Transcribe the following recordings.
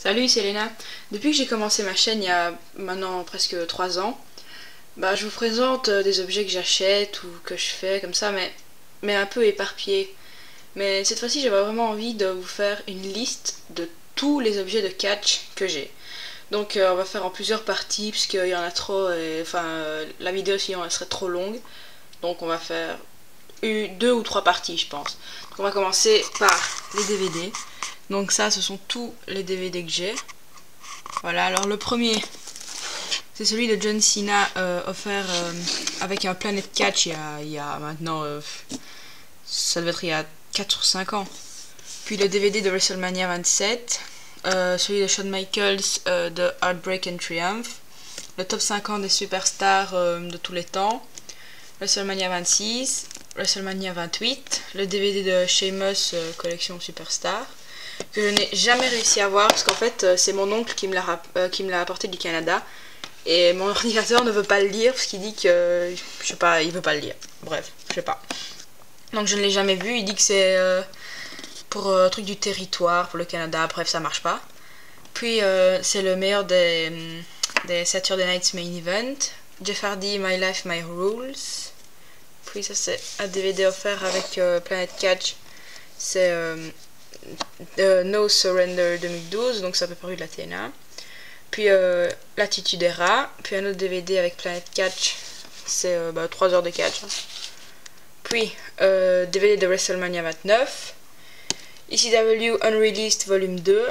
Salut, c'est Léna. Depuis que j'ai commencé ma chaîne il y a maintenant presque 3 ans, je vous présente des objets que j'achète ou que je fais comme ça, mais un peu éparpillés. Mais cette fois-ci, j'avais vraiment envie de vous faire une liste de tous les objets de catch que j'ai. Donc on va faire en plusieurs parties puisqu'il y en a trop et la vidéo sinon elle serait trop longue. Donc on va faire 2 ou 3 parties je pense. Donc on va commencer par les DVD. Donc ça ce sont tous les DVD que j'ai. Voilà, alors le premier c'est celui de John Cena offert avec un Planet Catch il y a maintenant ça devait être il y a 4 ou 5 ans. Puis le DVD de WrestleMania 27, celui de Shawn Michaels de Heartbreak and Triumph, le top 50 des superstars de tous les temps, WrestleMania 26, WrestleMania 28, le DVD de Sheamus collection superstar, que je n'ai jamais réussi à voir parce qu'en fait c'est mon oncle qui me l'a apporté du Canada et mon ordinateur ne veut pas le lire parce qu'il dit que, je sais pas, il veut pas le lire, bref, je sais pas. Donc je ne l'ai jamais vu, il dit que c'est pour un truc du territoire, pour le Canada, bref ça marche pas. Puis c'est le meilleur des Saturday Night's Main Event, Jeff Hardy, My Life, My Rules. Puis ça c'est un DVD offert avec Planet Catch, c'est No Surrender 2012, donc ça peut paru de la TNA. Puis L'Attitude Era, puis un autre DVD avec Planet Catch, c'est 3 heures de catch. Puis DVD de WrestleMania 29, ECW Unreleased Volume 2,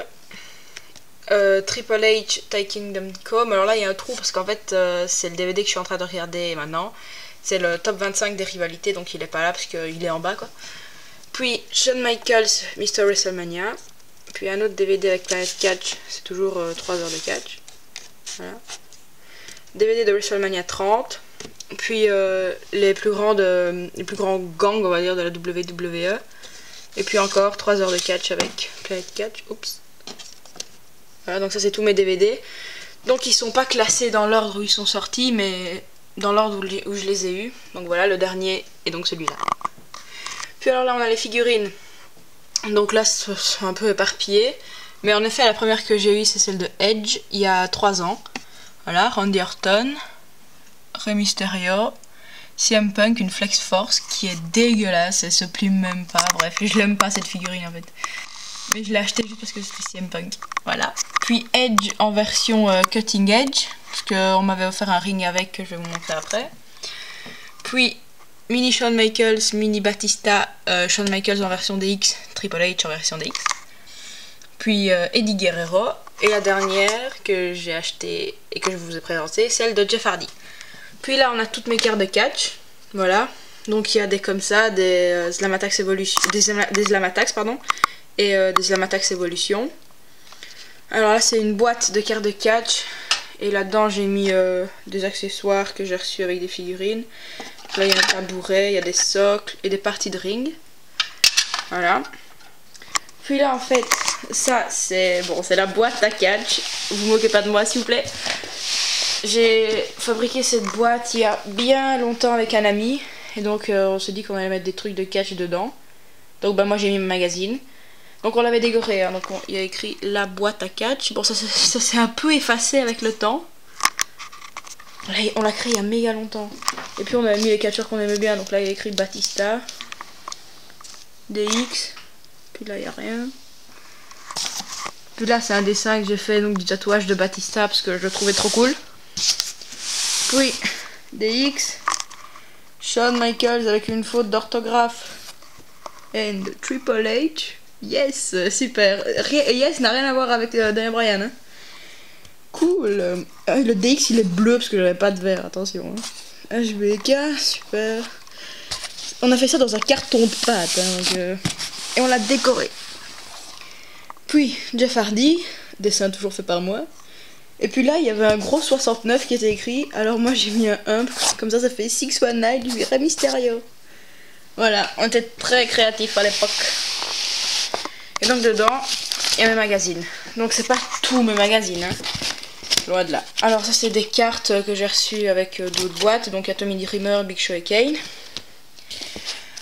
Triple H Thai Kingdom Come. Alors là il y a un trou parce qu'en fait c'est le DVD que je suis en train de regarder maintenant. C'est le top 25 des rivalités, donc il est pas là parce qu'il est en bas quoi. Puis Shawn Michaels Mr. WrestleMania. Puis un autre DVD avec Planet Catch, c'est toujours 3 heures de catch. Voilà. DVD de WrestleMania 30. Puis les plus grands gangs on va dire de la WWE. Et puis encore 3 heures de catch avec Planet Catch. Oups. Voilà, donc ça c'est tous mes DVD. Donc ils sont pas classés dans l'ordre où ils sont sortis, mais dans l'ordre où je les ai eus. Donc voilà, le dernier est donc celui-là. Puis alors là on a les figurines. Donc là c'est un peu éparpillé. Mais en effet la première que j'ai eue c'est celle de Edge il y a 3 ans. Voilà, Randy Orton, Rey Mysterio, CM Punk, une Flex Force qui est dégueulasse, elle se plie même pas, bref, je l'aime pas cette figurine en fait. Mais je l'ai acheté juste parce que c'était CM Punk, voilà. Puis Edge en version Cutting Edge, parce qu'on m'avait offert un ring avec que je vais vous montrer après. Puis Mini Shawn Michaels, Mini Batista, Shawn Michaels en version DX, Triple H en version DX. Puis Eddie Guerrero, et la dernière que j'ai achetée et que je vous ai présentée, celle de Jeff Hardy. Puis là on a toutes mes cartes de catch, voilà. Donc il y a des comme ça, des Slamatax Evolution, des Slamatax pardon, et des Slamatax Evolution. Alors là c'est une boîte de cartes de catch, et là-dedans j'ai mis des accessoires que j'ai reçus avec des figurines. Là il y a un tabouret, il y a des socles et des parties de ring. Voilà. Puis là en fait, ça c'est la boîte à catch. Vous moquez pas de moi s'il vous plaît. J'ai fabriqué cette boîte il y a bien longtemps avec un ami. Et donc on se dit qu'on allait mettre des trucs de catch dedans. Donc moi j'ai mis mon magazine. Donc on l'avait décoré, hein, donc il y a écrit la boîte à catch. Bon ça s'est un peu effacé avec le temps. Là, on l'a créé il y a méga longtemps. Et puis on a mis les catcheurs qu'on aimait bien. Donc là il y a écrit Batista, DX. Puis là il n'y a rien. Puis là c'est un dessin que j'ai fait, donc du tatouage de Batista parce que je le trouvais trop cool. Puis DX, Shawn Michaels avec une faute d'orthographe, and Triple H. Yes, super. Yes n'a rien à voir avec Daniel Bryan. Hein. Cool. Le DX il est bleu parce que j'avais pas de vert, attention. Hein. HBK, super. On a fait ça dans un carton de pâte, hein, donc, et on l'a décoré. Puis Jeff Hardy, dessin toujours fait par moi. Et puis là il y avait un gros 69 qui était écrit. Alors moi j'ai mis un 1, comme ça fait 619 du Rey Mysterio. Voilà, on était très créatifs à l'époque. Et donc dedans il y a mes magazines. Donc c'est pas tous mes magazines, hein. Loin de là. Alors ça c'est des cartes que j'ai reçues avec d'autres boîtes. Donc il y a Tommy Dreamer, Big Show et Kane.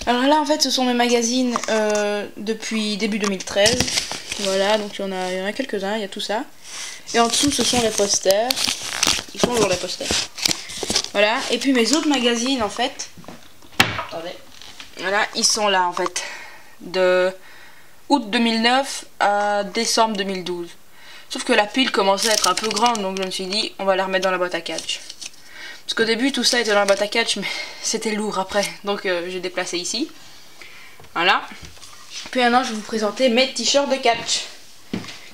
Alors là en fait ce sont mes magazines depuis début 2013. Voilà, donc il y en a quelques-uns, il y a tout ça. Et en dessous, ce sont les posters. Ils sont lourds les posters. Voilà, et puis mes autres magazines en fait. Attendez. Voilà, ils sont là en fait. De août 2009 à décembre 2012. Sauf que la pile commençait à être un peu grande, donc je me suis dit, on va la remettre dans la boîte à catch. Parce qu'au début, tout ça était dans la boîte à catch, mais c'était lourd après. Donc j'ai déplacé ici. Voilà. Puis maintenant, je vais vous présenter mes t-shirts de catch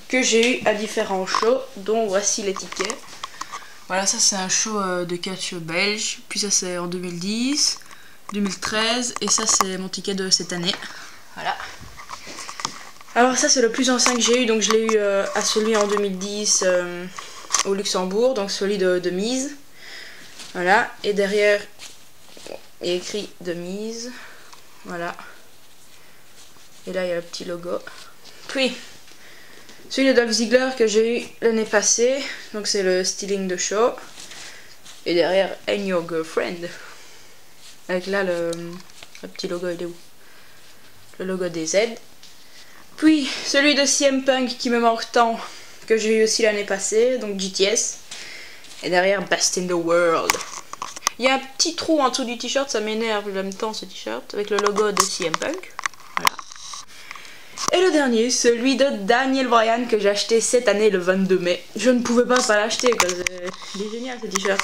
que j'ai eu à différents shows, dont voici les tickets. Voilà, ça c'est un show de catch belge. Puis ça c'est en 2010, 2013, et ça c'est mon ticket de cette année. Voilà. Alors ça c'est le plus ancien que j'ai eu, donc je l'ai eu à celui en 2010 au Luxembourg, donc celui de mise. Voilà, et derrière il y a écrit de mise. Voilà. Et là il y a le petit logo. Puis celui de Dolph Ziggler que j'ai eu l'année passée, donc c'est le styling de show. Et derrière And Your Girlfriend. Avec là le petit logo, il est où? Le logo des Z. Puis celui de CM Punk qui me manque tant, que j'ai eu aussi l'année passée, donc GTS. Et derrière Best in the World. Il y a un petit trou en dessous du t-shirt, ça m'énerve, j'aime tant ce t-shirt, avec le logo de CM Punk. Voilà. Et le dernier, celui de Daniel Bryan que j'ai acheté cette année le 22 mai. Je ne pouvais pas l'acheter, il est génial ce t-shirt.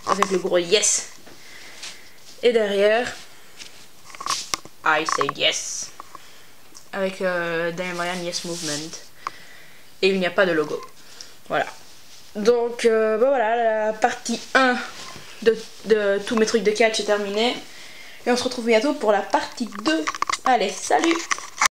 Avec le gros yes. Et derrière, I say yes. Avec Daniel Bryan Yes Movement. Et il n'y a pas de logo. Voilà. Donc voilà, la partie 1 de tous mes trucs de catch est terminée. Et on se retrouve bientôt pour la partie 2. Allez, salut!